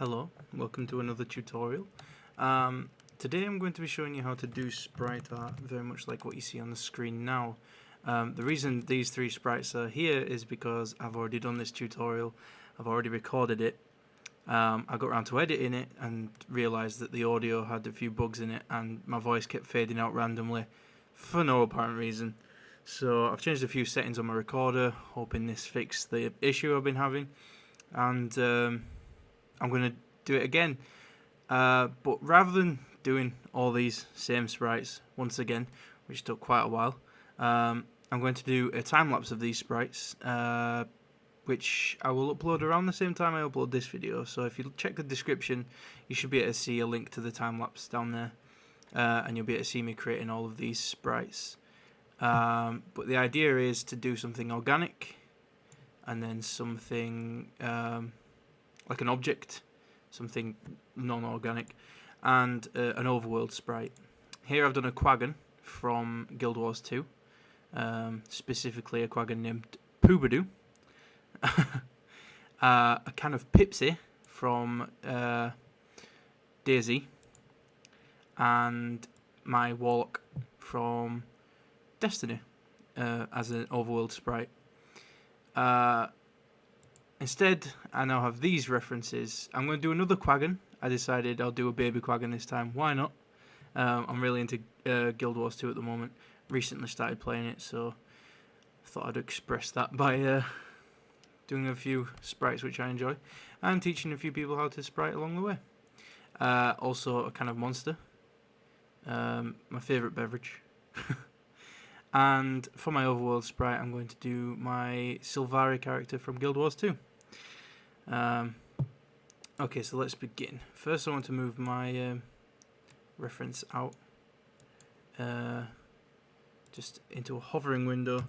Hello, welcome to another tutorial. Today I'm going to be showing you how to do sprite art, very much like what you see on the screen now. The reason these three sprites are here is because I've already done this tutorial, I've already recorded it. I got around to editing it and realised that the audio had a few bugs in it and my voice kept fading out randomly for no apparent reason. So I've changed a few settings on my recorder, hoping this fixed the issue I've been having, and I'm going to do it again, but rather than doing all these same sprites once again, which took quite a while, I'm going to do a time-lapse of these sprites, which I will upload around the same time I upload this video. So if you check the description, you should be able to see a link to the time-lapse down there, and you'll be able to see me creating all of these sprites. But the idea is to do something organic, and then something like an object, something non-organic, and an overworld sprite. Here I've done a quaggan from Guild Wars 2, specifically a quaggan named Poobadoo, a can of Pipsy from Daisy, and my Warlock from Destiny as an overworld sprite. Instead, I now have these references. I'm going to do another quaggan. I decided I'll do a baby quaggan this time. Why not? I'm really into Guild Wars 2 at the moment. Recently started playing it, so I thought I'd express that by doing a few sprites which I enjoy, and teaching a few people how to sprite along the way. Also, a kind of monster. My favourite beverage. And for my overworld sprite, I'm going to do my Sylvari character from Guild Wars 2. Okay, so let's begin. First I want to move my reference out just into a hovering window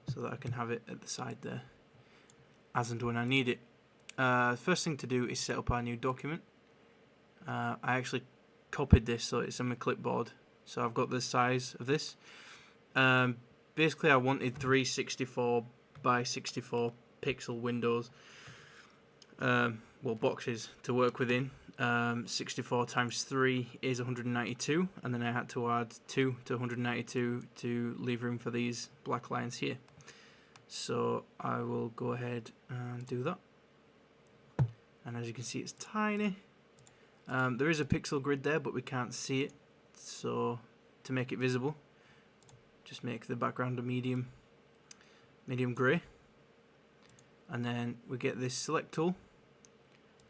so that I can have it at the side there as and when I need it. First thing to do is set up our new document. I actually copied this so it's on my clipboard, so I've got the size of this. Basically I wanted 364 by 64 pixel windows, well, boxes to work within. 64 times 3 is 192, and then I had to add 2 to 192 to leave room for these black lines here. So I will go ahead and do that, and as you can see it's tiny. There is a pixel grid there, but we can't see it, so to make it visible, just make the background a medium grey, and then we get this select tool,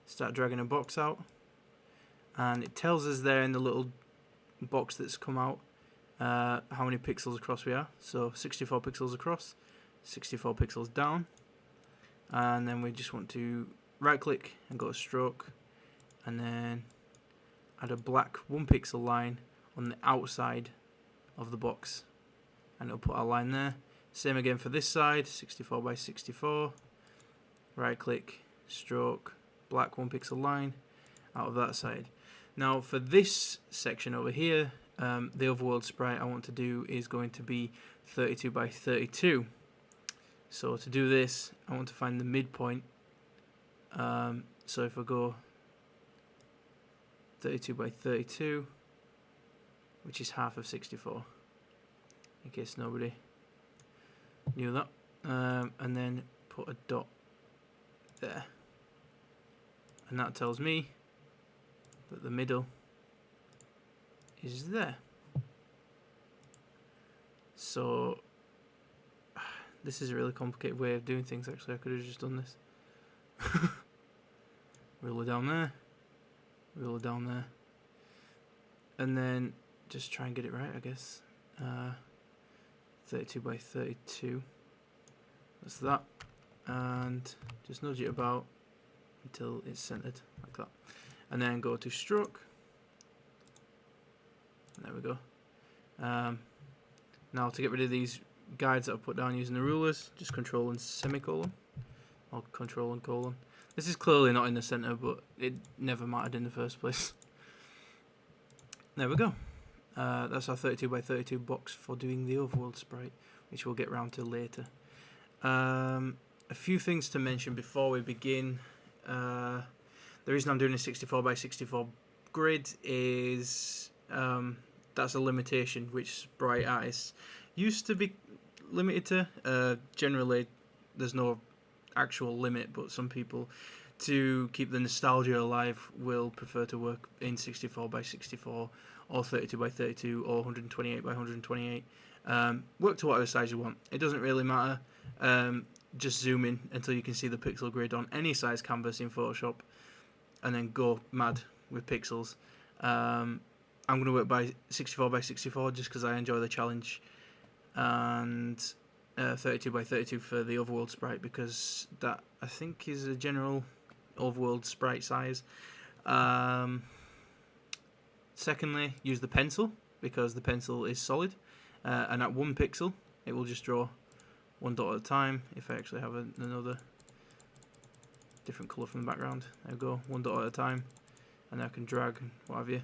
start dragging a box out, and it tells us there in the little box that's come out how many pixels across we are. So 64 pixels across, 64 pixels down, and then we just want to right click and go to stroke, and then add a black 1 pixel line on the outside of the box, and it'll put our line there. Same again for this side, 64 by 64, right click, stroke, black 1 pixel line out of that side. Now for this section over here, the overworld sprite I want to do is going to be 32 by 32. So to do this, I want to find the midpoint. So if I go 32 by 32, which is half of 64, in case nobody knew that, and then put a dot there, and that tells me that the middle is there. So this is a really complicated way of doing things. Actually, I could have just done this. Ruler down there, ruler down there, and then just try and get it right, I guess. 32 by 32, that's that, and just nudge it about until it's centered like that, and then go to stroke. There we go. Now to get rid of these guides that I've put down using the rulers, just control and semicolon, or control and colon. This is clearly not in the center, but it never mattered in the first place. There we go. That's our 32 by 32 box for doing the overworld sprite, which we'll get round to later. A few things to mention before we begin. The reason I'm doing a 64 by 64 grid is that's a limitation which sprite artists used to be limited to. Generally, there's no actual limit, but some people, to keep the nostalgia alive, will prefer to work in 64 by 64 or 32 by 32 or 128 by 128. Work to whatever size you want. It doesn't really matter. Just zoom in until you can see the pixel grid on any size canvas in Photoshop, and then go mad with pixels. I'm going to work by 64 by 64 just because I enjoy the challenge, and 32 by 32 for the Overworld sprite, because that, I think, is a general Overworld sprite size. Secondly, use the pencil, because the pencil is solid, and at 1 pixel it will just draw 1 dot at a time. If I actually have another different colour from the background, there we go, 1 dot at a time, and I can drag and what have you.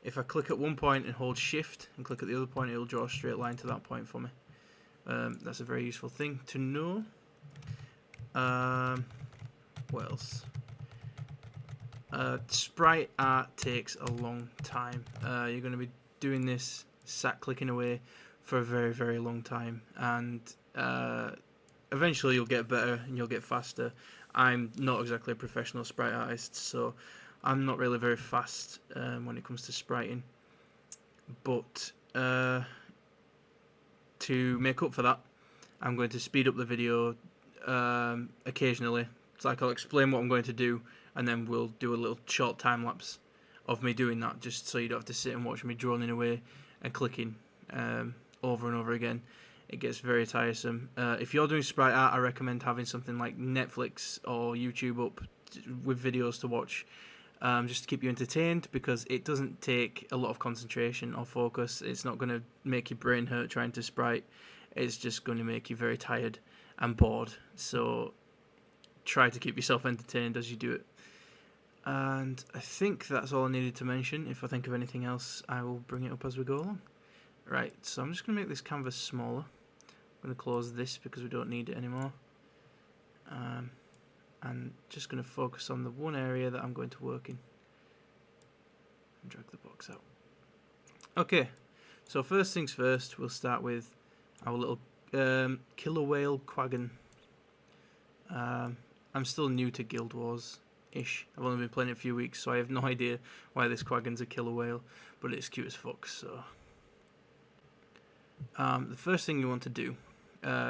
If I click at one point and hold shift and click at the other point, it will draw a straight line to that point for me. That's a very useful thing to know. What else? Sprite art takes a long time. You're going to be doing this, sat clicking away for a very, very long time, and eventually you'll get better and you'll get faster. I'm not exactly a professional sprite artist, so I'm not really very fast when it comes to spriting, but to make up for that, I'm going to speed up the video occasionally. It's like I'll explain what I'm going to do, and then we'll do a little short time lapse of me doing that, just so you don't have to sit and watch me droning away and clicking over and over again. It gets very tiresome. If you're doing sprite art, I recommend having something like Netflix or YouTube up with videos to watch, just to keep you entertained, because it doesn't take a lot of concentration or focus. It's not going to make your brain hurt trying to sprite. It's just going to make you very tired and bored. So try to keep yourself entertained as you do it. And I think that's all I needed to mention. If I think of anything else, I will bring it up as we go along. Right, so I'm just going to make this canvas smaller. I'm going to close this because we don't need it anymore. And just going to focus on the one area that I'm going to work in. And drag the box out. Okay, so first things first, we'll start with our little killer whale quaggan. I'm still new to Guild Wars-ish. I've only been playing it a few weeks, so I have no idea why this quaggan's a killer whale, but it's cute as fuck, so... the first thing you want to do,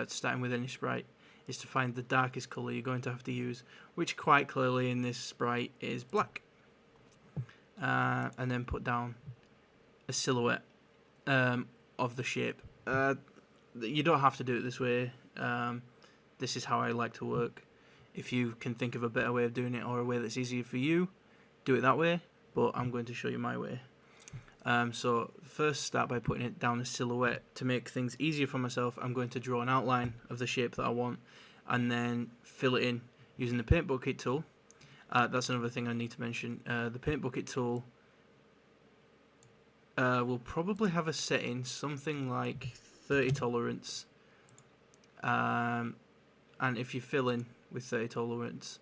starting with any sprite, is to find the darkest colour you're going to have to use, which quite clearly in this sprite is black. And then put down a silhouette of the shape. You don't have to do it this way. This is how I like to work. If you can think of a better way of doing it, or a way that's easier for you, do it that way, but I'm going to show you my way. So first start by putting it down a silhouette. To make things easier for myself, I'm going to draw an outline of the shape that I want, and then fill it in using the paint bucket tool. That's another thing I need to mention. The paint bucket tool will probably have a setting something like 30 tolerance, and if you fill in with 30 tolerance,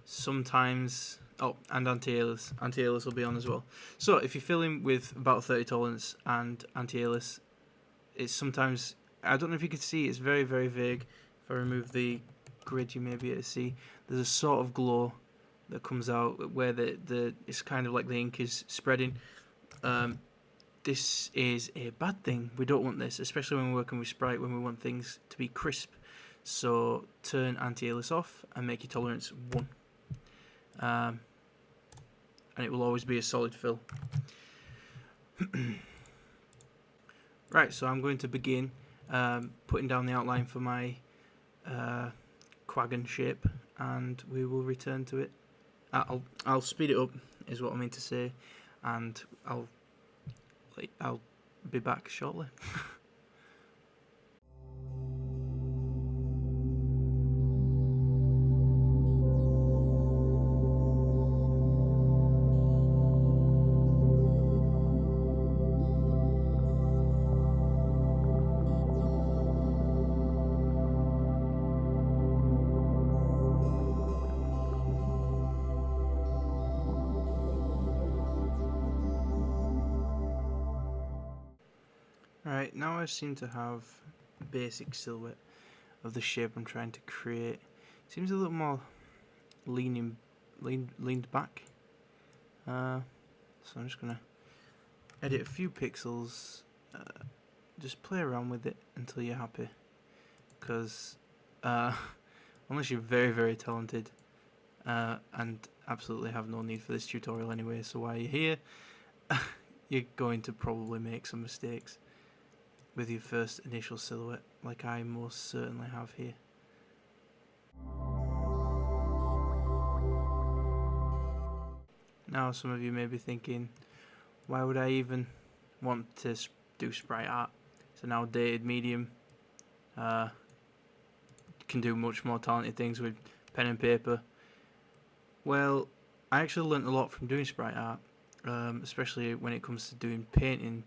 sometimes... Oh, and anti-alias. Anti-alias will be on as well. So if you fill in with about 30 tolerance and anti-alias, it's sometimes... I don't know if you can see, it's very, very vague. If I remove the grid, you may be able to see. There's a sort of glow that comes out where it's kind of like the ink is spreading. This is a bad thing. We don't want this, especially when we're working with sprite, when we want things to be crisp. So turn anti-alias off and make your tolerance 1. And it will always be a solid fill. Right, so I'm going to begin putting down the outline for my quaggan shape, and we will return to it. I'll speed it up, is what I mean to say, and I'll be back shortly. Alright, now I seem to have a basic silhouette of the shape I'm trying to create. Seems a little more leaned back. So I'm just gonna edit a few pixels, just play around with it until you're happy, because unless you're very, very talented and absolutely have no need for this tutorial anyway, so while you're here you're going to probably make some mistakes with your first initial silhouette, like I most certainly have here. Now some of you may be thinking, why would I even want to do sprite art? It's an outdated medium. Can do much more talented things with pen and paper. Well, I actually learnt a lot from doing sprite art, especially when it comes to doing painting.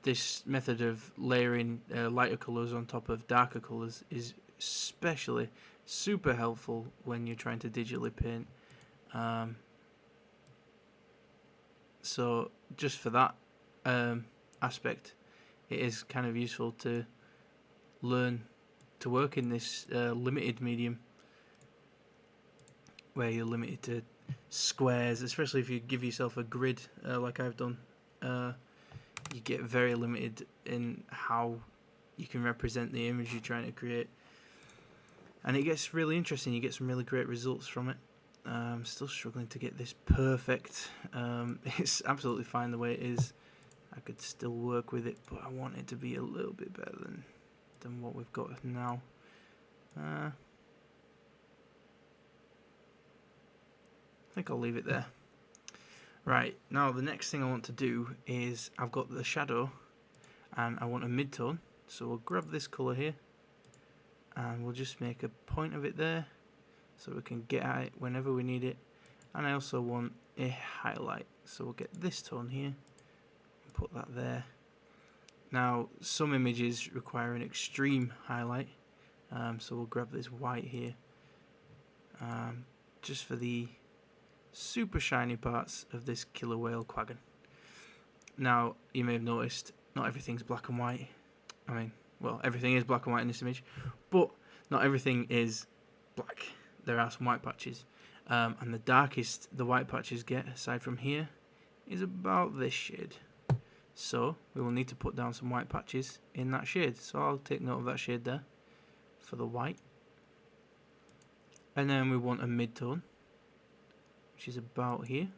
This method of layering lighter colours on top of darker colours is especially super helpful when you're trying to digitally paint. So just for that aspect, it is kind of useful to learn to work in this limited medium, where you're limited to squares, especially if you give yourself a grid like I've done. You get very limited in how you can represent the image you're trying to create, and it gets really interesting. You get some really great results from it. I'm still struggling to get this perfect. It's absolutely fine the way it is. I could still work with it, but I want it to be a little bit better than what we've got now. I think I'll leave it there. Right, now the next thing I want to do is, I've got the shadow and I want a mid-tone, so we'll grab this colour here and we'll just make a point of it there so we can get at it whenever we need it. And I also want a highlight, so we'll get this tone here and put that there. Now some images require an extreme highlight, so we'll grab this white here just for the super shiny parts of this killer whale quaggan. Now you may have noticed not everything's black and white. I mean, well, everything is black and white in this image, but not everything is black. There are some white patches, and the darkest the white patches get, aside from here, is about this shade. So we will need to put down some white patches in that shade, so I'll take note of that shade there for the white. And then we want a mid-tone, which is about here.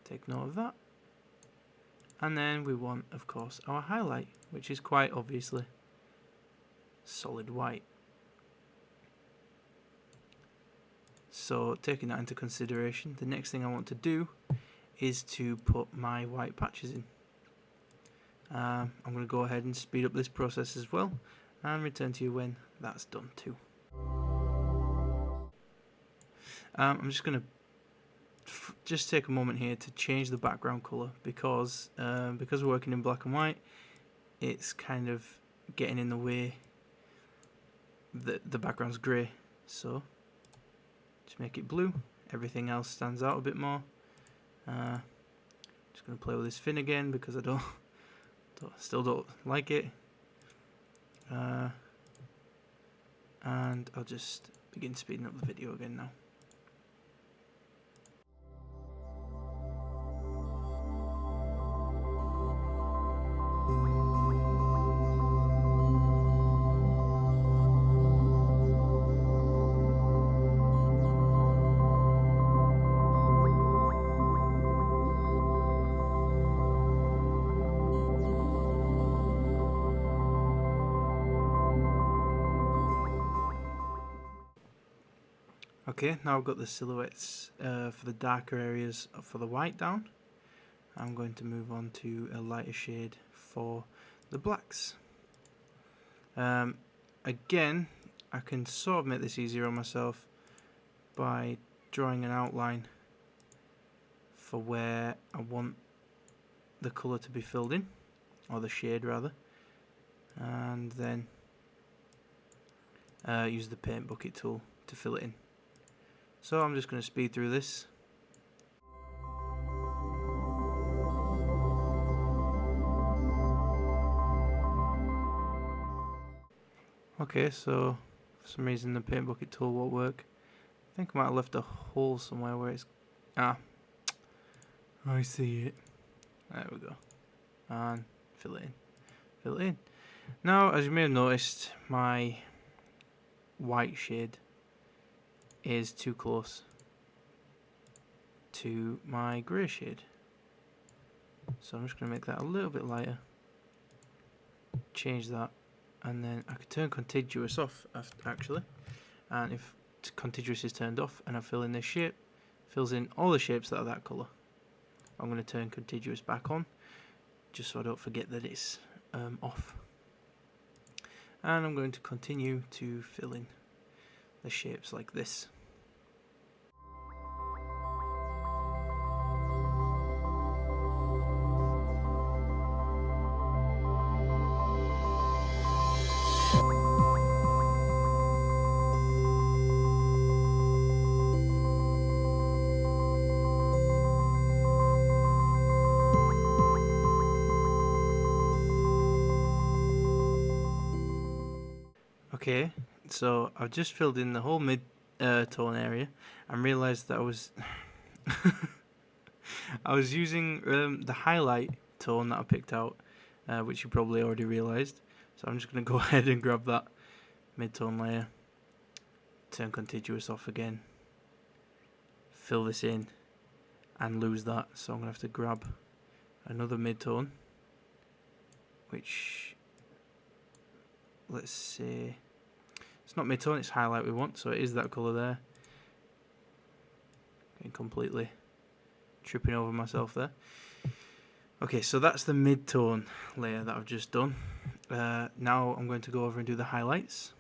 Take note of that. And then we want, of course, our highlight, which is quite obviously solid white. So taking that into consideration, the next thing I want to do is to put my white patches in. I'm going to go ahead and speed up this process as well and return to you when that's done too. I'm just going to take a moment here to change the background colour, because we're working in black and white, it's kind of getting in the way. The background's grey, so just make it blue. Everything else stands out a bit more. Just going to play with this fin again because I still don't like it. And I'll just begin speeding up the video again now. Okay, now I've got the silhouettes for the darker areas for the white down. I'm going to move on to a lighter shade for the blacks. Again, I can sort of make this easier on myself by drawing an outline for where I want the colour to be filled in, or the shade rather, and then use the paint bucket tool to fill it in. So I'm just going to speed through this. Okay, so for some reason the paint bucket tool won't work. I think I might have left a hole somewhere where it's... Ah, I see it. There we go. And fill it in. Fill it in. Now, as you may have noticed, my white shade is too close to my grey shade. So I'm just going to make that a little bit lighter. Change that. And then I could turn contiguous off actually. And if contiguous is turned off and I fill in this shape, fills in all the shapes that are that colour. I'm going to turn contiguous back on, just so I don't forget that it's off. And I'm going to continue to fill in the shapes like this. Okay, so I've just filled in the whole mid tone area and realised that I was using the highlight tone that I picked out, which you probably already realised. So I'm just going to go ahead and grab that mid-tone layer, turn contiguous off again, fill this in and lose that. So I'm going to have to grab another mid-tone, which, let's say, it's not mid-tone, it's highlight we want, so it is that colour there. Getting completely tripping over myself there. Okay, so that's the mid-tone layer that I've just done. Now I'm going to go over and do the highlights.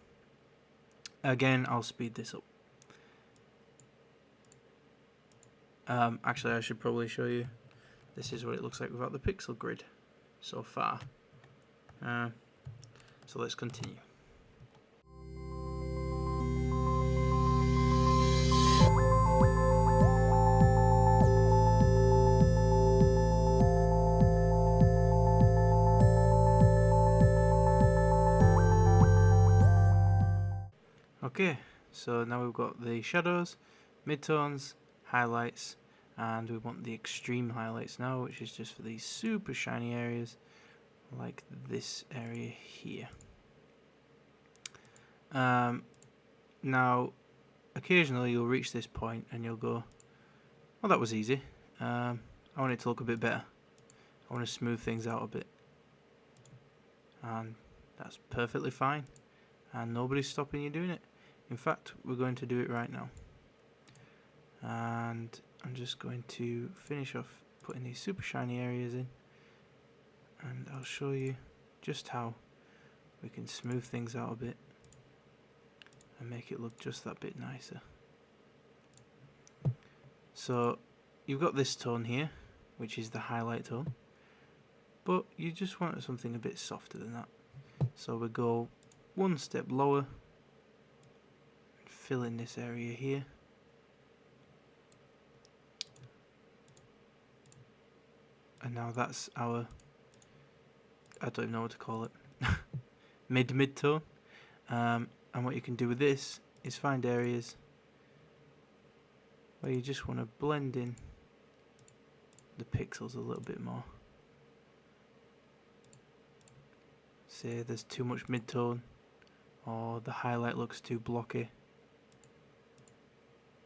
Again, I'll speed this up. Actually, I should probably show you. This is what it looks like without the pixel grid so far. So let's continue. Okay, so now we've got the shadows, midtones, highlights, and we want the extreme highlights now, which is just for these super shiny areas, like this area here. Now, occasionally you'll reach this point and you'll go, well, that was easy. I want it to look a bit better. I want to smooth things out a bit. And that's perfectly fine. And nobody's stopping you doing it. In fact, we're going to do it right now. And I'm just going to finish off putting these super shiny areas in. And I'll show you just how we can smooth things out a bit and make it look just that bit nicer. So you've got this tone here, which is the highlight tone, but you just want something a bit softer than that. So we go one step lower, fill in this area here, and now that's our, I don't even know what to call it, mid tone. And what you can do with this is find areas where you just want to blend in the pixels a little bit more. Say there's too much mid-tone, or the highlight looks too blocky.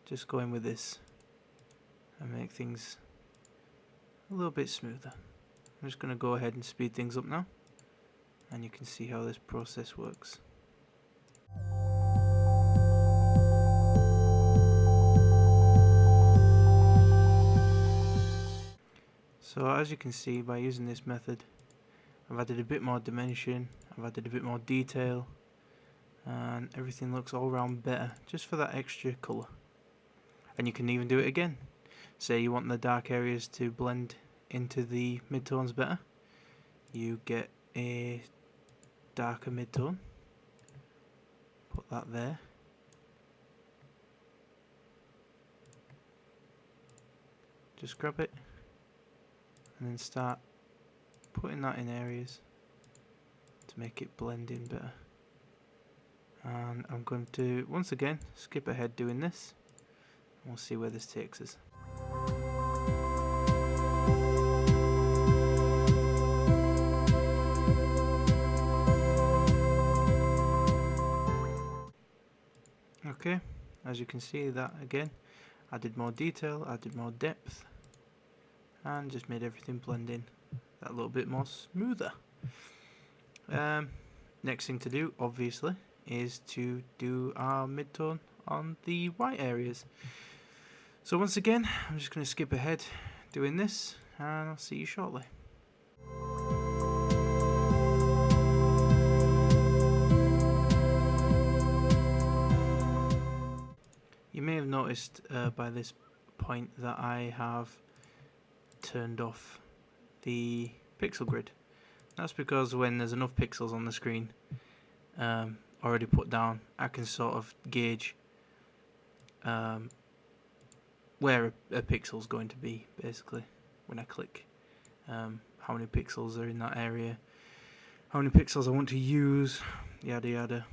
Just go in with this and make things a little bit smoother. I'm just going to go ahead and speed things up now, and you can see how this process works. So as you can see, by using this method, I've added a bit more dimension, I've added a bit more detail, and everything looks all round better just for that extra colour. And you can even do it again. Say you want the dark areas to blend into the midtones better, you get a darker midtone, put that there, just grab it and then start putting that in areas to make it blend in better. And I'm going to once again skip ahead doing this, and we'll see where this takes us. Okay, as you can see, that again added more detail, added more depth, and just made everything blend in that little bit more smoother. Next thing to do, obviously, is to do our midtone on the white areas. So once again, I'm just going to skip ahead doing this, and I'll see you shortly. You may have noticed by this point that I have turned off the pixel grid. That's because when there's enough pixels on the screen already put down, I can sort of gauge where a pixel is going to be, basically, when I click. How many pixels are in that area, how many pixels I want to use, yada yada.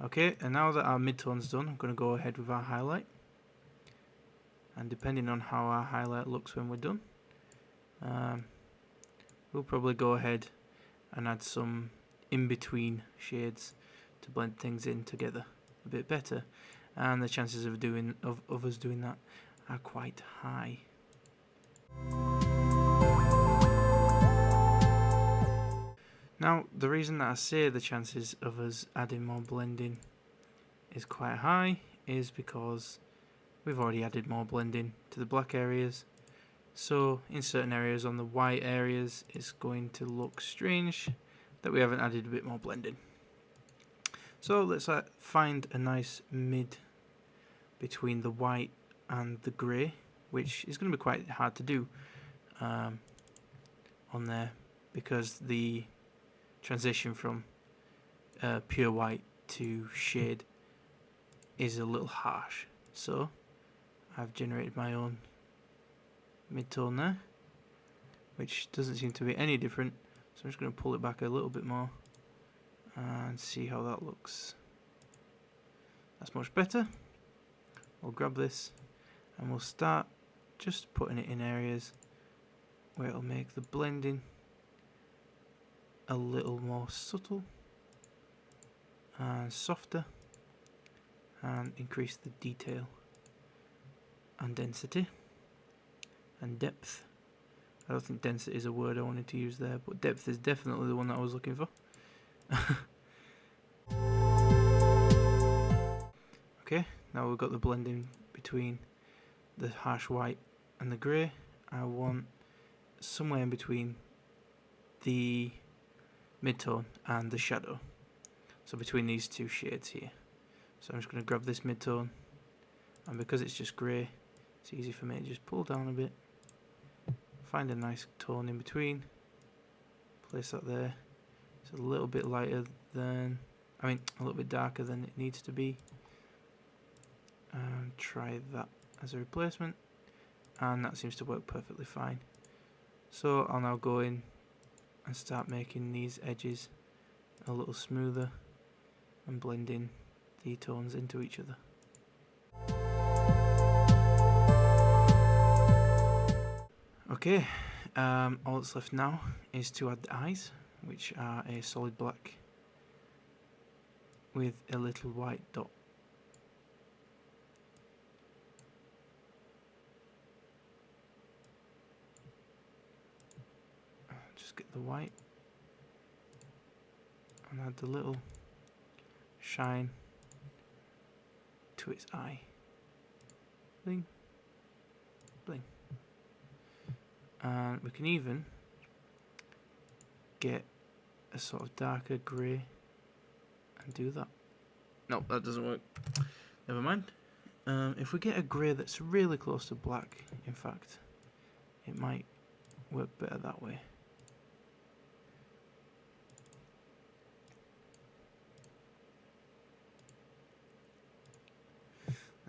Okay, and now that our midtone's done, I'm going to go ahead with our highlight. And depending on how our highlight looks when we're done, we'll probably go ahead and add some in-between shades to blend things in together a bit better. And the chances of us doing that are quite high. Now, the reason that I say the chances of us adding more blending is quite high is because we've already added more blending to the black areas. So in certain areas on the white areas, it's going to look strange that we haven't added a bit more blending. So let's find a nice mid between the white and the grey, which is going to be quite hard to do on there because the transition from pure white to shade is a little harsh. So I've generated my own midtone there, which doesn't seem to be any different. So I'm just going to pull it back a little bit more and see how that looks. That's much better. We'll grab this and we'll start just putting it in areas where it'll make the blending a little more subtle and softer, and increase the detail and density and depth. I don't think density is a word I wanted to use there, but depth is definitely the one that I was looking for. Okay, now we've got the blending between the harsh white and the grey. I want somewhere in between the midtone and the shadow, so between these two shades here. So I'm just going to grab this midtone, and because it's just grey, it's easy for me to just pull down a bit, find a nice tone in between, place that there. It's a little bit lighter than, a little bit darker than it needs to be, and try that as a replacement, and that seems to work perfectly fine. So I'll now go in and start making these edges a little smoother and blending the tones into each other. Okay, all that's left now is to add the eyes, which are a solid black with a little white dot. Just get the white and add the little shine to its eye. Bling, bling. And we can even get a sort of darker grey and do that. No, that doesn't work. Never mind. If we get a grey that's really close to black, in fact, it might work better that way.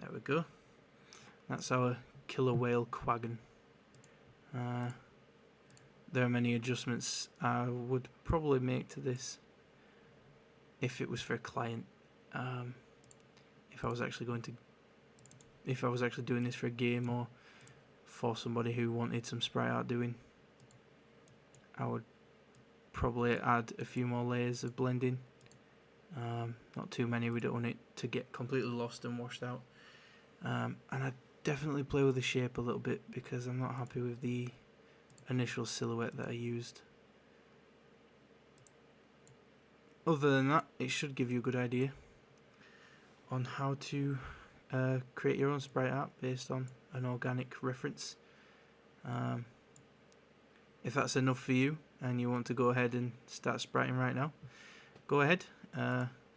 There we go. That's our killer whale quaggan. There are many adjustments I would probably make to this if it was for a client. If I was actually doing this for a game or for somebody who wanted some sprite art doing, I would probably add a few more layers of blending. Not too many, we don't want it to get completely lost and washed out. And I definitely play with the shape a little bit because I'm not happy with the initial silhouette that I used. Other than that, it should give you a good idea on how to create your own sprite art based on an organic reference. If that's enough for you and you want to go ahead and start spriting right now, go ahead.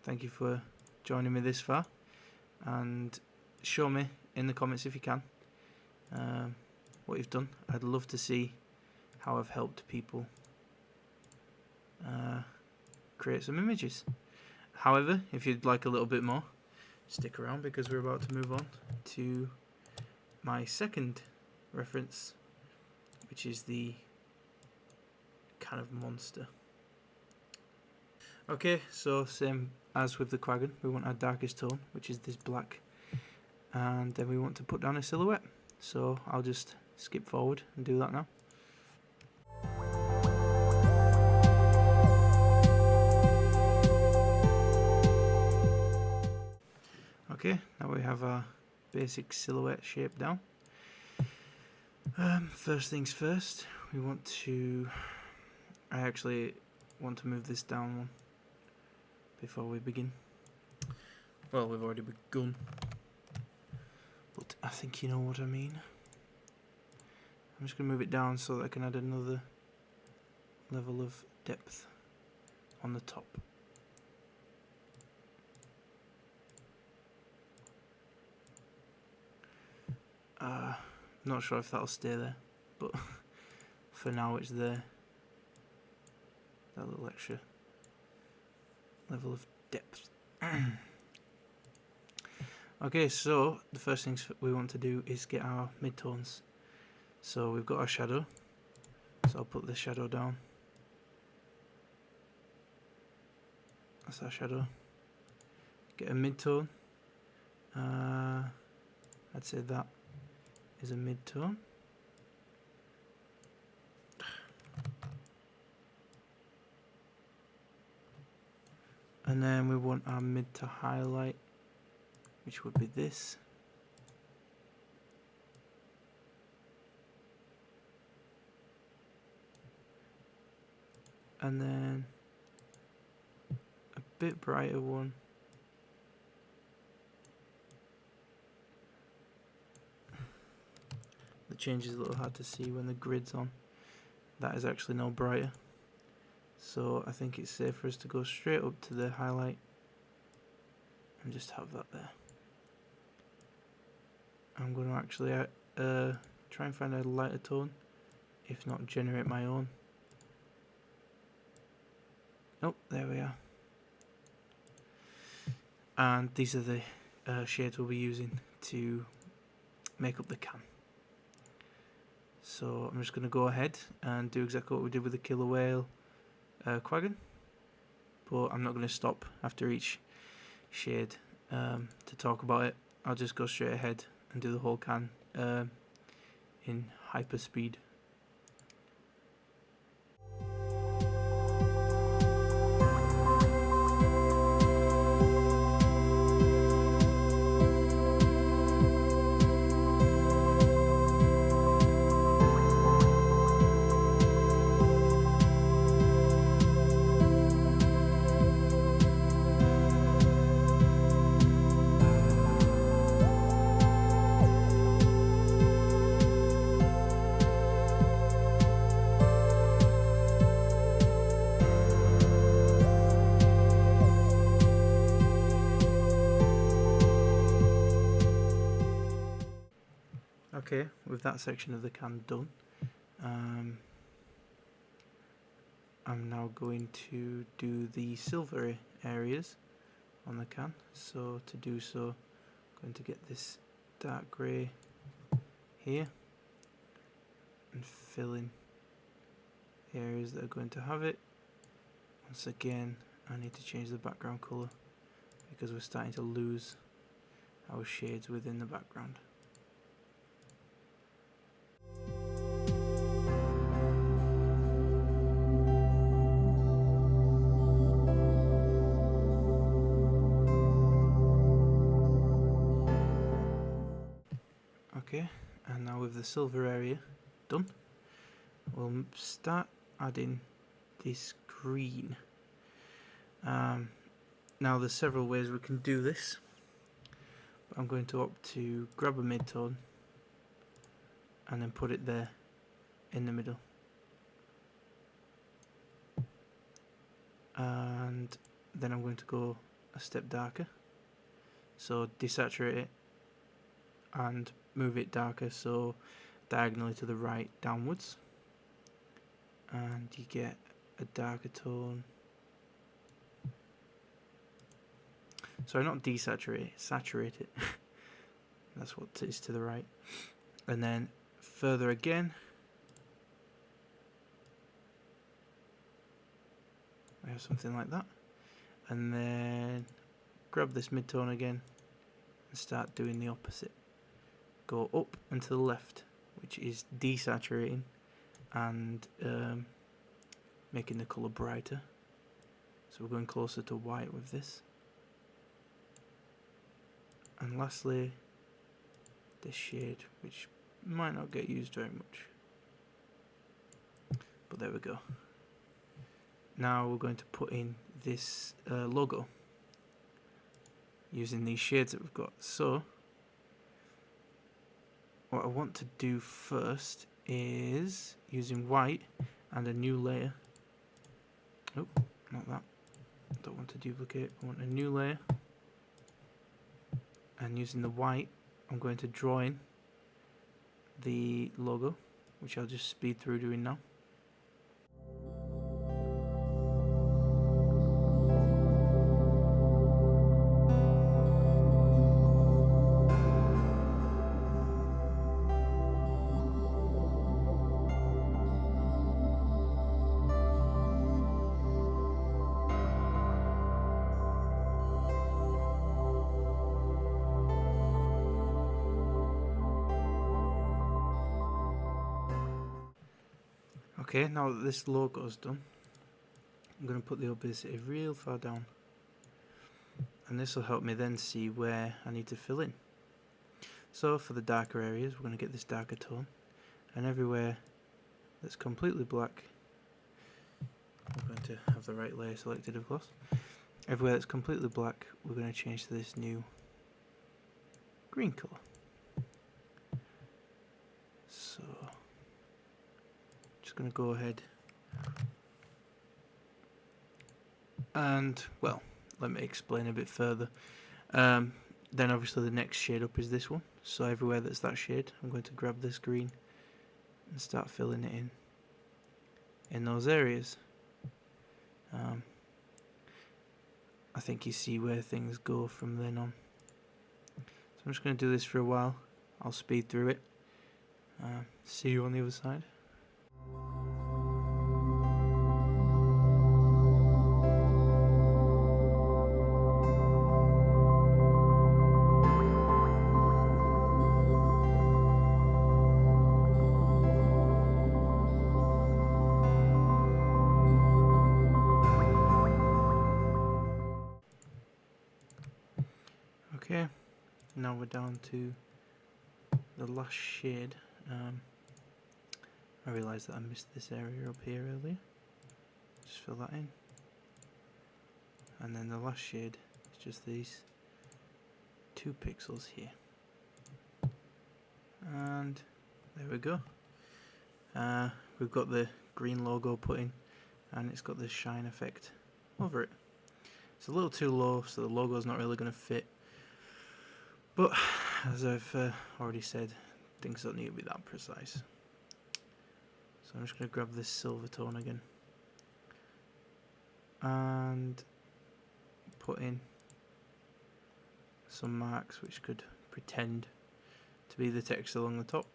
Thank you for joining me this far, and show me in the comments if you can what you've done. I'd love to see how I've helped people create some images. However, if you'd like a little bit more, stick around because we're about to move on to my second reference, which is the kind of monster. Okay, so same as with the Quaggan, we want our darkest tone, which is this black, and then we want to put down a silhouette. So I'll just skip forward and do that now. Okay, now we have our basic silhouette shape down. First things first, we want to... I actually want to move this down one before we begin. Well, we've already begun, but I think you know what I mean. I'm just going to move it down so that I can add another level of depth on the top. Not sure if that'll stay there, but for now it's there. That little extra level of depth. Okay, so the first things we want to do is get our midtones. So we've got our shadow, so I'll put the shadow down. That's our shadow. Get a midtone. I'd say that is a midtone. And then we want our mid to highlight, which would be this. And then a bit brighter one. The change is a little hard to see when the grid's on. That is actually no brighter. So I think it's safe for us to go straight up to the highlight and just have that there. I'm going to actually try and find a lighter tone, if not generate my own. Oh, there we are. And these are the shades we'll be using to make up the can. So I'm just going to go ahead and do exactly what we did with the killer whale Quaggan, but I'm not going to stop after each shade to talk about it. I'll just go straight ahead and do the whole can in hyper speed. Okay, with that section of the can done, I'm now going to do the silvery areas on the can. So to do so, I'm going to get this dark grey here and fill in the areas that are going to have it. Once again, I need to change the background colour because we're starting to lose our shades within the background. Okay, and now with the silver area done, we'll start adding this green. Now there's several ways we can do this, but I'm going to opt to grab a midtone and then put it there in the middle, and then I'm going to go a step darker, so desaturate it and move it darker, so diagonally to the right downwards, and you get a darker tone. Sorry, not desaturate, saturate it. That's what it is to the right. And then further again, I have something like that. And then grab this midtone again and start doing the opposite. Go up and to the left, which is desaturating and making the colour brighter. So we're going closer to white with this. And lastly, this shade, which might not get used very much, but there we go. Now we're going to put in this logo using these shades that we've got. So what I want to do first is using white and a new layer. Oh, not that. Don't want to duplicate. I want a new layer. And using the white, I'm going to draw in the logo, which I'll just speed through doing now. Okay, now that this logo is done, I'm going to put the opacity real far down, and this will help me then see where I need to fill in. So for the darker areas, we're going to get this darker tone, and everywhere that's completely black, I'm going to have the right layer selected, of course. Everywhere that's completely black, we're going to change to this new green colour. So just going to go ahead and, well, let me explain a bit further. Then obviously the next shade up is this one, so everywhere that's that shade, I'm going to grab this green and start filling it in those areas. I think you see where things go from then on. So I'm just going to do this for a while. I'll speed through it. See you on the other side. Okay, now we're down to the last shade. I realised that I missed this area up here earlier. Just fill that in. And then the last shade is just these 2 pixels here. And there we go. We've got the green logo put in, and it's got this shine effect over it. It's a little too low, so the logo's not really going to fit. But as I've already said, things don't need to be that precise. So I'm just going to grab this silver tone again and put in some marks which could pretend to be the text along the top.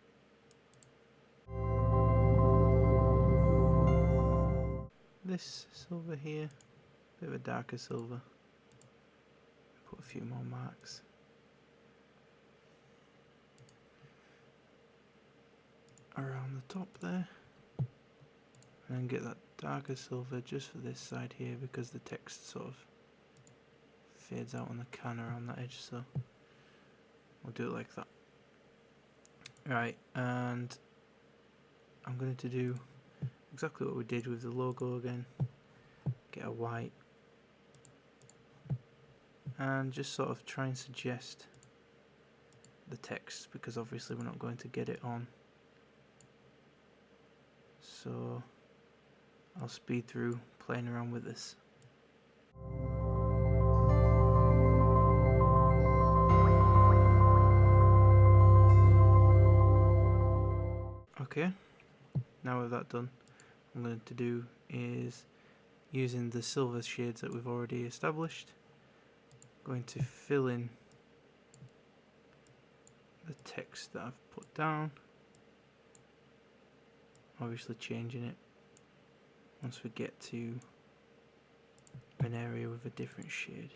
This silver here, bit of a darker silver. Put a few more marks. Around the top there. And then get that darker silver just for this side here because the text sort of fades out on the can around that edge, so we'll do it like that. Right, and I'm going to do exactly what we did with the logo again. Get a white and just sort of try and suggest the text because obviously we're not going to get it on. So I'll speed through playing around with this. Okay, now with that done, what I'm going to do is, using the silver shades that we've already established, going to fill in the text that I've put down, obviously changing it once we get to an area with a different shade.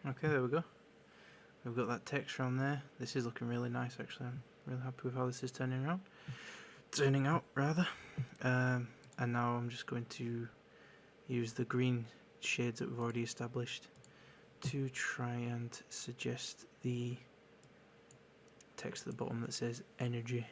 Okay, there we go. We've got that text around there. This is looking really nice actually. I'm really happy with how this is turning out rather. And now I'm just going to use the green shades that we've already established to try and suggest the text at the bottom that says energy.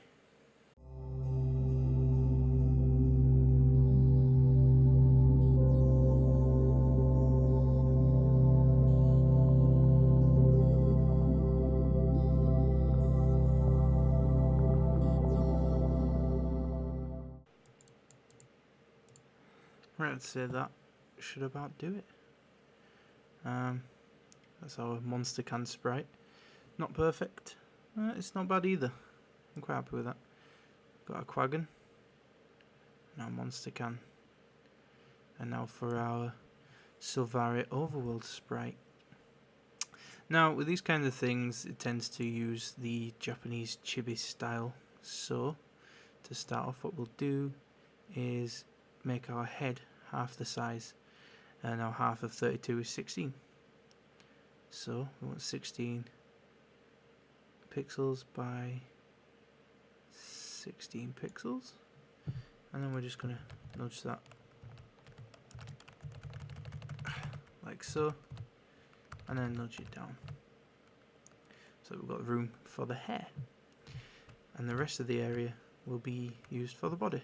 Right, I'd say that should about do it. That's our monster can sprite. Not perfect. It's not bad either. I'm quite happy with that. Got a quaggan. Now monster can. And now for our Silvari Overworld sprite. Now with these kind of things it tends to use the Japanese chibi style. So to start off what we'll do is make our head half the size. And now half of 32 is 16. So we want 16 pixels by 16 pixels, and then we're just going to nudge that like so, and then nudge it down so we've got room for the hair, and the rest of the area will be used for the body.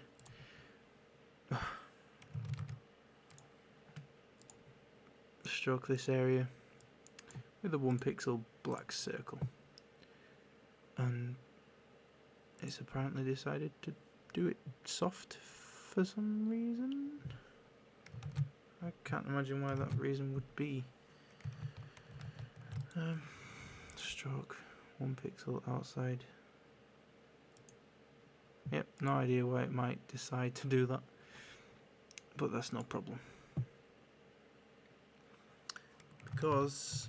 Stroke this area with a 1 pixel black circle, and it's apparently decided to do it soft for some reason. I can't imagine why that reason would be. Stroke 1 pixel outside. Yep, no idea why it might decide to do that, but that's no problem because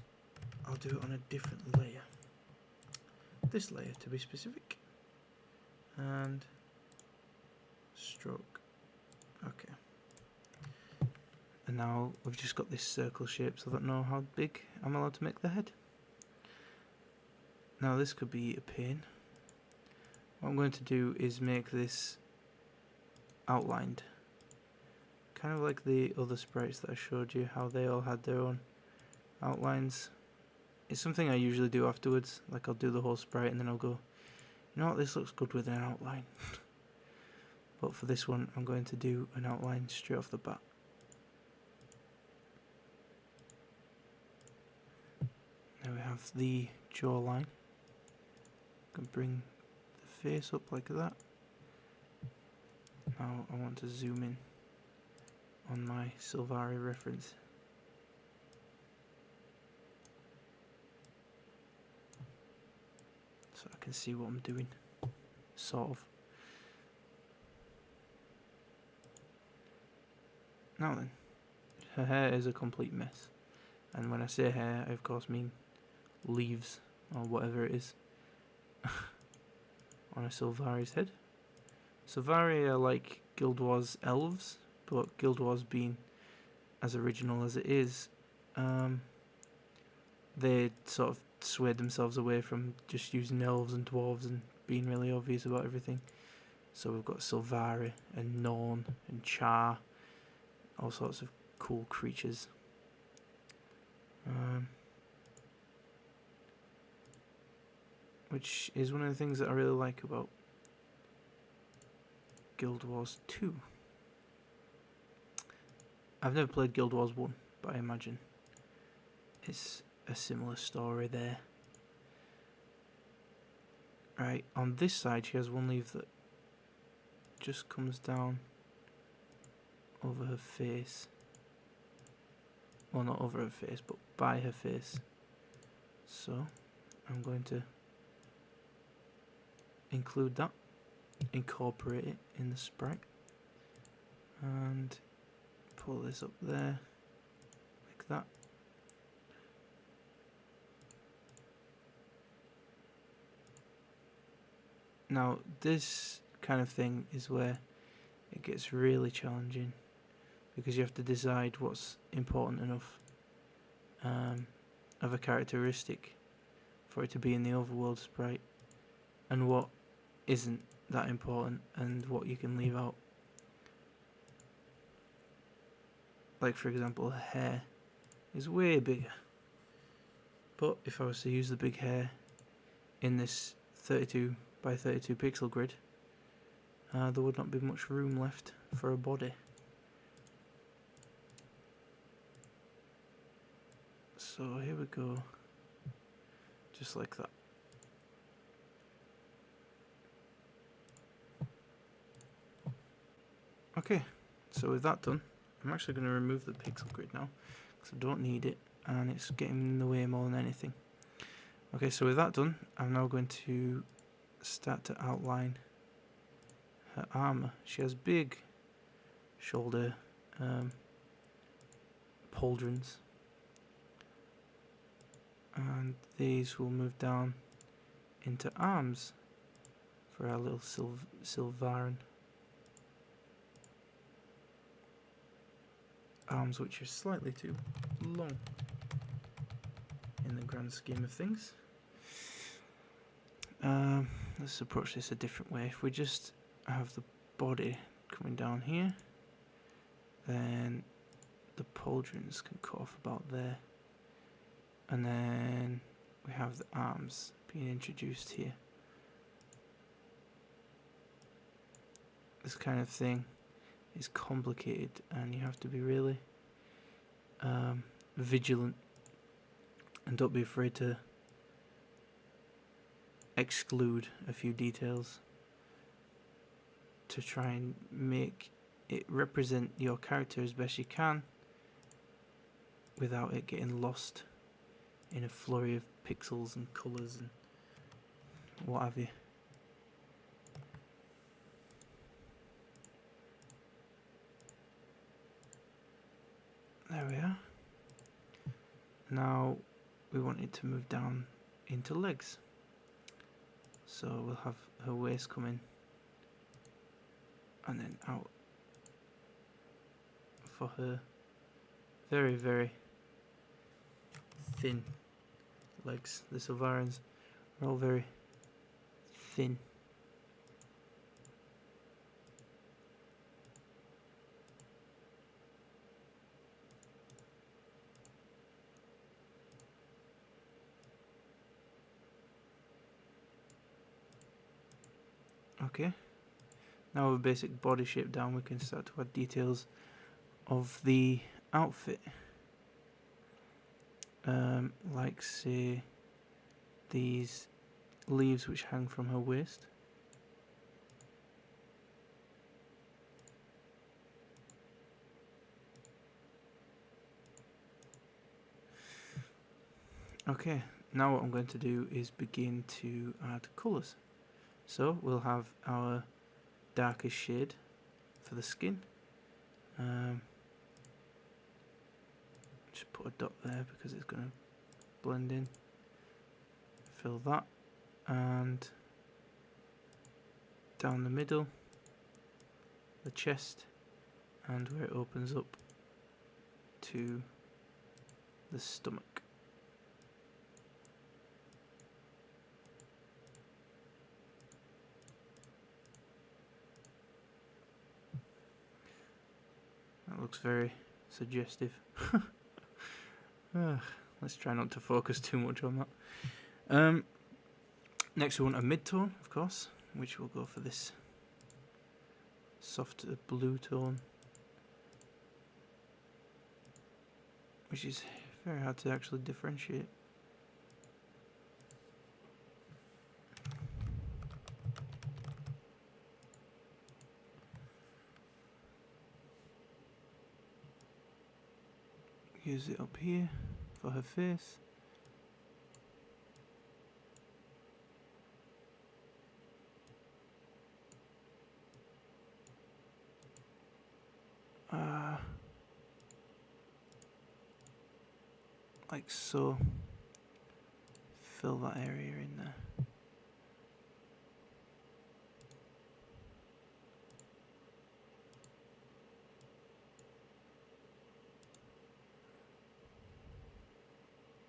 I'll do it on a different layer. This layer to be specific. And stroke. Okay. And now we've just got this circle shape so that I know how big I'm allowed to make the head. Now this could be a pain. What I'm going to do is make this outlined. Kind of like the other sprites that I showed you, how they all had their own outlines. It's something I usually do afterwards, like I'll do the whole sprite and then I'll go, you know what, this looks good with an outline. But for this one I'm going to do an outline straight off the bat. Now we have the jawline. I can bring the face up like that. Now I want to zoom in on my Silvari reference. So I can see what I'm doing, sort of. Now then, her hair is a complete mess. And when I say hair, I of course mean leaves, or whatever it is. on a Sylvari's head. Sylvari are like Guild Wars elves, but Guild Wars being as original as it is, they sort of swayed themselves away from just using elves and dwarves and being really obvious about everything. So we've got Sylvari and Norn and Char, all sorts of cool creatures. Which is one of the things that I really like about Guild Wars 2. I've never played Guild Wars 1, but I imagine it's a similar story there. Right, on this side she has one leaf that just comes down over her face. Well, not over her face, but by her face. So, I'm going to include that, incorporate it in the sprite, and pull this up there, like that. Now, this kind of thing is where it gets really challenging, because you have to decide what's important enough of a characteristic for it to be in the overworld sprite, and what isn't that important, and what you can leave out. Like, for example, her hair is way bigger, but if I was to use the big hair in this 32 by 32 pixel grid, there would not be much room left for a body. So here we go, just like that. Okay, so with that done, I'm actually going to remove the pixel grid now, because I don't need it, and it's getting in the way more than anything. Okay, so with that done, I'm now going to start to outline her armour. She has big shoulder pauldrons, and these will move down into arms for our little Sylvarin. Arms which are slightly too long in the grand scheme of things. Let's approach this a different way. If we just have the body coming down here, then the pauldrons can cut off about there, and then we have the arms being introduced here. This kind of thing is complicated, and you have to be really vigilant, and don't be afraid to exclude a few details to try and make it represent your character as best you can without it getting lost in a flurry of pixels and colours and what have you. There we are. Now we want it to move down into legs. So we'll have her waist come in and then out for her very, very thin legs. The Sylvarans are all very thin. Okay, now with basic body shape down, we can start to add details of the outfit, like say these leaves which hang from her waist. Okay, now what I'm going to do is begin to add colours. So we'll have our darkest shade for the skin. Just put a dot there because it's going to blend in. Fill that. and down the middle, the chest, and where it opens up to the stomach. That looks very suggestive. Let's try not to focus too much on that. Next we want a mid-tone, of course, which will go for this soft blue tone, which is very hard to actually differentiate. Use it up here for her face. Like so. Fill that area in there.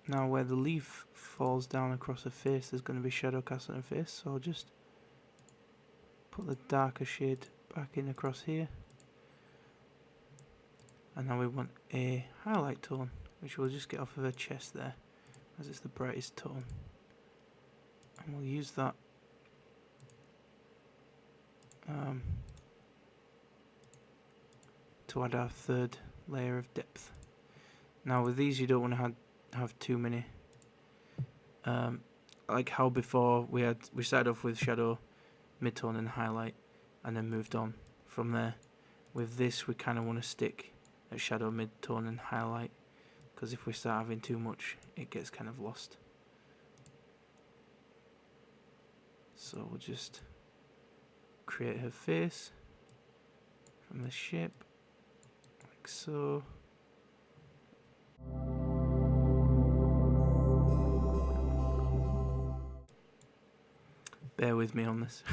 Now where the leaf falls down across her face, there's going to be shadow cast on her face, so I'll just put the darker shade back in across here. And now we want a highlight tone, which we'll just get off of her chest there, as it's the brightest tone. And we'll use that to add our third layer of depth. Now with these you don't want to have too many, like how before we started off with shadow, mid-tone and highlight, and then moved on from there. With this we kind of want to stick at shadow, mid-tone and highlight, because if we start having too much it gets kind of lost. So we'll just create her face from this shape, like so. Bear with me on this.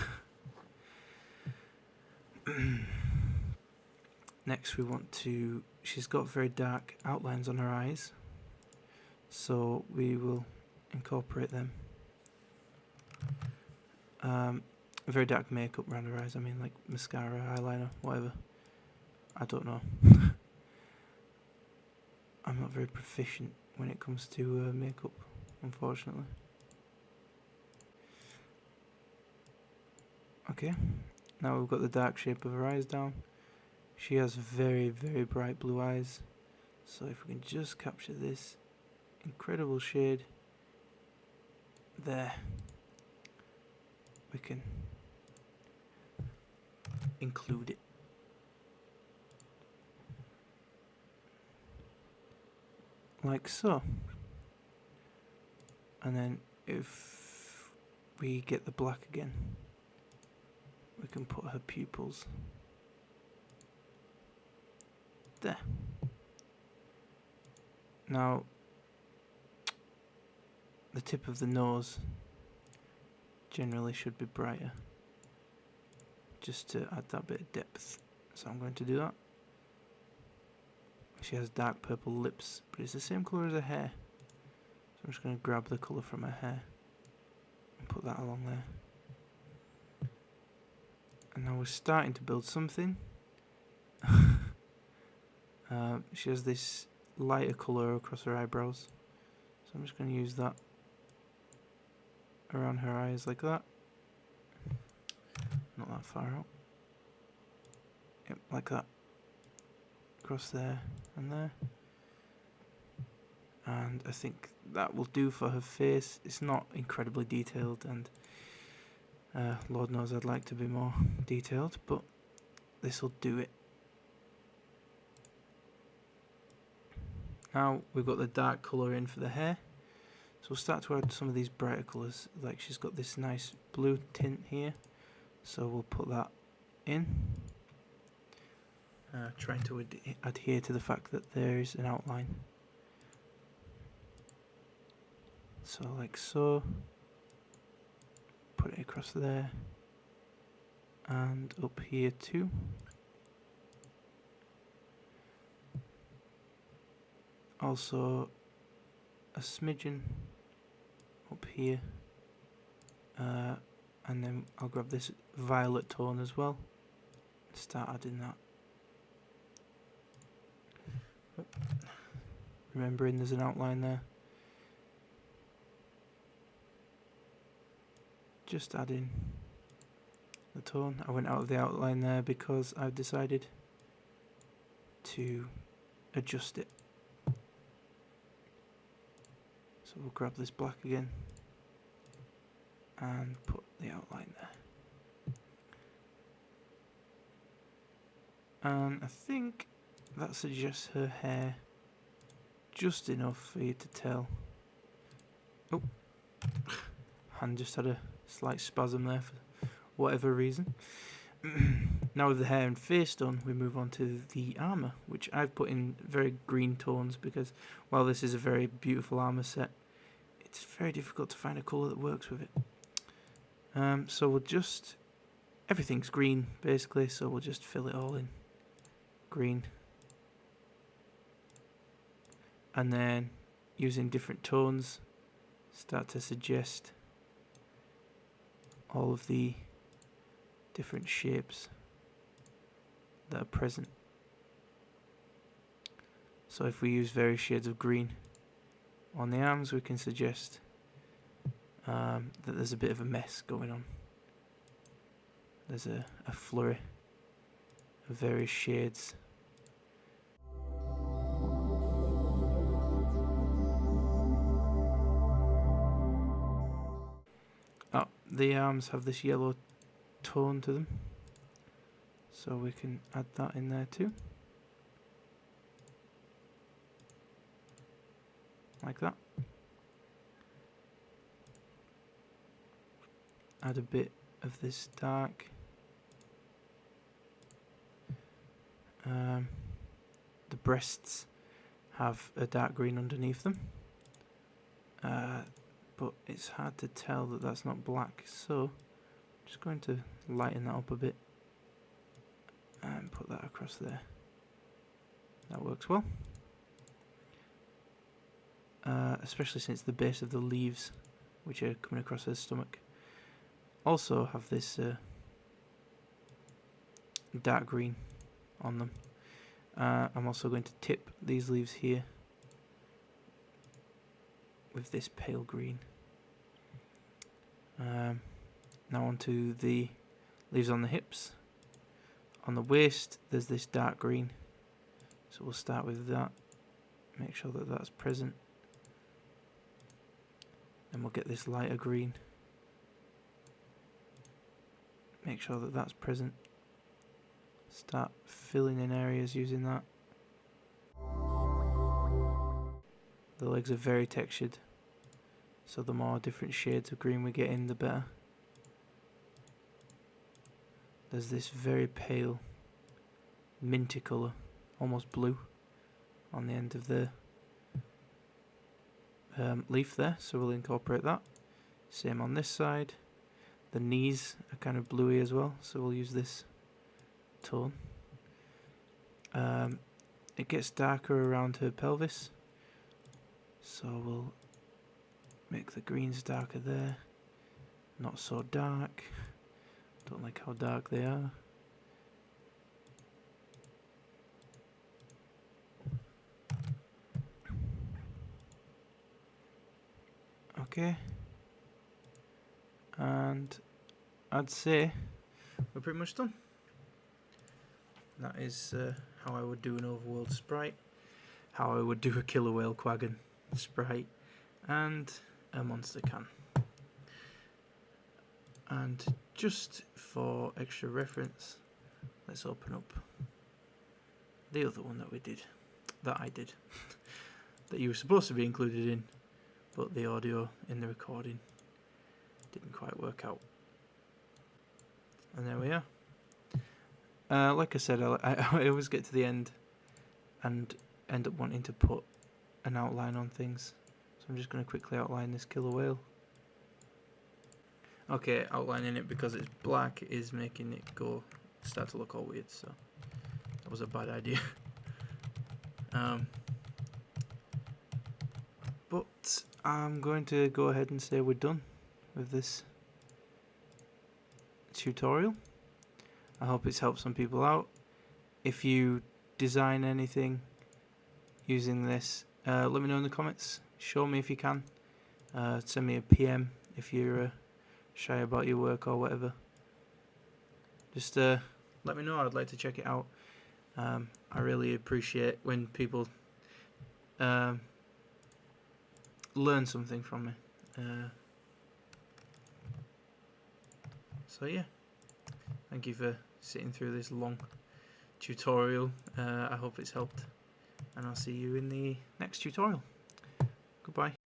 Next we want to, she's got very dark outlines on her eyes, so we will incorporate them. Very dark makeup around her eyes, I mean like mascara, eyeliner, whatever. I don't know. I'm not very proficient when it comes to makeup, unfortunately. Okay, now we've got the dark shape of her eyes down. She has very, very bright blue eyes, so if we can just capture this incredible shade there, we can include it. Like so. And then if we get the black again, we can put her pupils there. Now the tip of the nose generally should be brighter, just to add that bit of depth, so I'm going to do that. She has dark purple lips, but it's the same colour as her hair, so I'm just going to grab the colour from her hair and put that along there. And now we're starting to build something. She has this lighter colour across her eyebrows, so I'm just going to use that around her eyes like that. Not that far out. Yep, like that. Across there and there. And I think that will do for her face. It's not incredibly detailed, and Lord knows I'd like to be more detailed, but this will do it. Now we've got the dark colour in for the hair, so we'll start to add some of these brighter colours. Like she's got this nice blue tint here, so we'll put that in, trying to adhere to the fact that there is an outline. So like so. put it across there and up here too. Also a smidgen up here, and then I'll grab this violet tone as well and start adding that. Remembering there's an outline there. Just adding the tone. I went out of the outline there because I've decided to adjust it. So we'll grab this black again and put the outline there. And I think that suggests her hair just enough for you to tell. Oh, hand just had a slight spasm there for whatever reason. Now with the hair and face done, we move on to the armour, which I've put in very green tones because while this is a very beautiful armour set, it's very difficult to find a colour that works with it. So we'll just, everything's green basically, so we'll just fill it all in green. And then using different tones, start to suggest all of the different shapes that are present. So if we use various shades of green on the arms, we can suggest that there's a bit of a mess going on. There's a flurry of various shades. Oh, the arms have this yellow tone to them, so we can add that in there too, like that. Add a bit of this dark. The breasts have a dark green underneath them, but it's hard to tell that that's not black, so I'm just going to lighten that up a bit and put that across there. That works well, especially since the base of the leaves, which are coming across her stomach, also have this dark green on them. I'm also going to tip these leaves here with this pale green. Now onto the leaves on the hips. On the waist there's this dark green, so we'll start with that, make sure that that's present. Then we'll get this lighter green, make sure that that's present. Start filling in areas using that. The legs are very textured, so the more different shades of green we get in, the better. There's this very pale minty colour, almost blue, on the end of the leaf there, so we'll incorporate that. Same on this side. The knees are kind of bluey as well, so we'll use this tone. It gets darker around her pelvis, so we'll make the greens darker there. Not so dark. Don't like how dark they are. Okay. And I'd say we're pretty much done. That is how I would do an Overworld sprite, how I would do a killer whale quaggan sprite, and a monster can. And just for extra reference, let's open up the other one that I did, that you were supposed to be included in, but the audio in the recording didn't quite work out. And there we are. Like I said, I always get to the end and end up wanting to put an outline on things. So I'm just going to quickly outline this killer whale. Okay, outlining it because it's black is making it start to look all weird, so that was a bad idea. But I'm going to go ahead and say we're done with this tutorial. I hope it's helped some people out. If you design anything using this, let me know in the comments. Show me if you can. Send me a PM if you're shy about your work or whatever. Just let me know. I'd like to check it out. I really appreciate when people learn something from me. So yeah, thank you for sitting through this long tutorial. I hope it's helped, and I'll see you in the next tutorial. Goodbye.